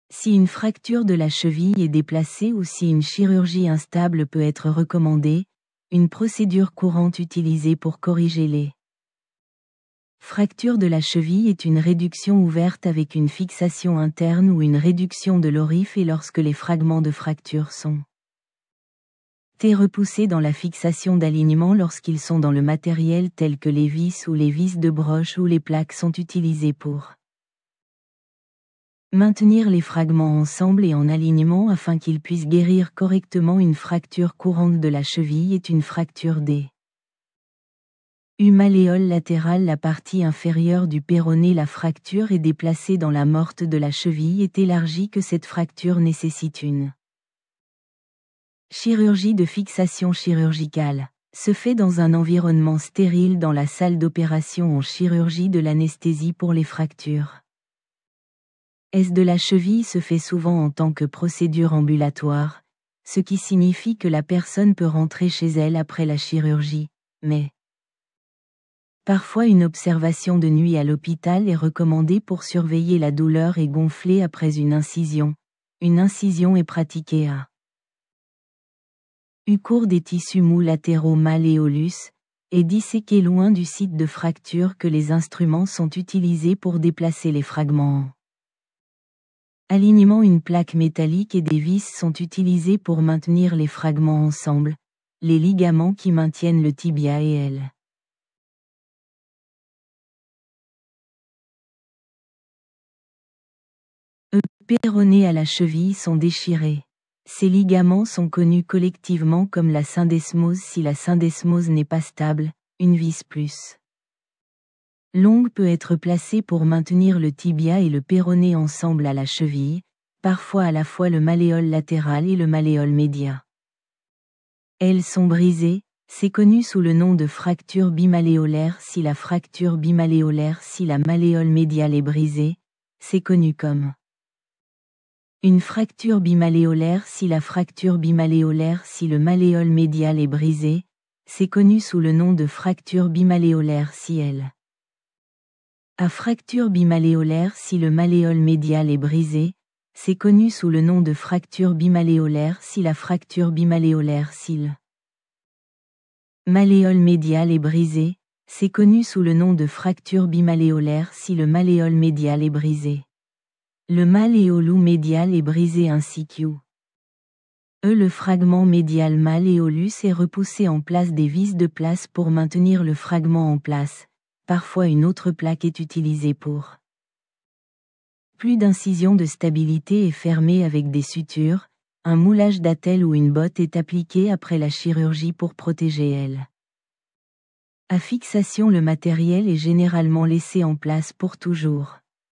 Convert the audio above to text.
Si une fracture de la cheville est déplacée ou si une chirurgie instable peut être recommandée, une procédure courante utilisée pour corriger les fractures de la cheville est une réduction ouverte avec une fixation interne ou une réduction de l'oriffe et lorsque les fragments de fracture sont repoussés dans la fixation d'alignement lorsqu'ils sont dans le matériel tel que les vis ou les vis de broche ou les plaques sont utilisées pour maintenir les fragments ensemble et en alignement afin qu'ils puissent guérir correctement. Une fracture courante de la cheville est une fracture des malléole latérale. La partie inférieure du péroné. La fracture est déplacée dans la morte de la cheville est élargie que cette fracture nécessite une chirurgie de fixation chirurgicale. Se fait dans un environnement stérile dans la salle d'opération en chirurgie de l'anesthésie pour les fractures de la cheville se fait souvent en tant que procédure ambulatoire, ce qui signifie que la personne peut rentrer chez elle après la chirurgie, mais parfois une observation de nuit à l'hôpital est recommandée pour surveiller la douleur et gonfler après une incision. Une incision est pratiquée à cours des tissus mous latéraux malléolus, et disséquée loin du site de fracture que les instruments sont utilisés pour déplacer les fragments. Alignement. Une plaque métallique et des vis sont utilisés pour maintenir les fragments ensemble, les ligaments qui maintiennent le tibia et l'. Péroné à la cheville sont déchirés. Ces ligaments sont connus collectivement comme la syndesmose. Si la syndesmose n'est pas stable, une vis plus longue peut être placée pour maintenir le tibia et le péroné ensemble à la cheville, parfois à la fois le malléole latéral et le malléole média. Elles sont brisées, c'est connu sous le nom de fracture bimalléolaire. Si la fracture bimalléolaire, si la malléole médiale est brisée, c'est connu comme une fracture bimalléolaire. Si la fracture bimalléolaire, si le malléole médial est brisé, c'est connu sous le nom de fracture bimalléolaire. Si elle a fracture bimalléolaire, si le malléole médial est brisé, c'est connu sous le nom de fracture bimalléolaire. Si la fracture bimalléolaire, si le malléole médial est brisé, c'est connu sous le nom de fracture bimalléolaire. Si le malléole médial est brisé, le malléolus médial est brisé ainsi que le fragment médial malléolus est repoussé en place des vis de place pour maintenir le fragment en place. Parfois une autre plaque est utilisée pour plus d'incision de stabilité est fermée avec des sutures, un moulage d'attelle ou une botte est appliqué après la chirurgie pour protéger elle. À fixation. Le matériel est généralement laissé en place pour toujours.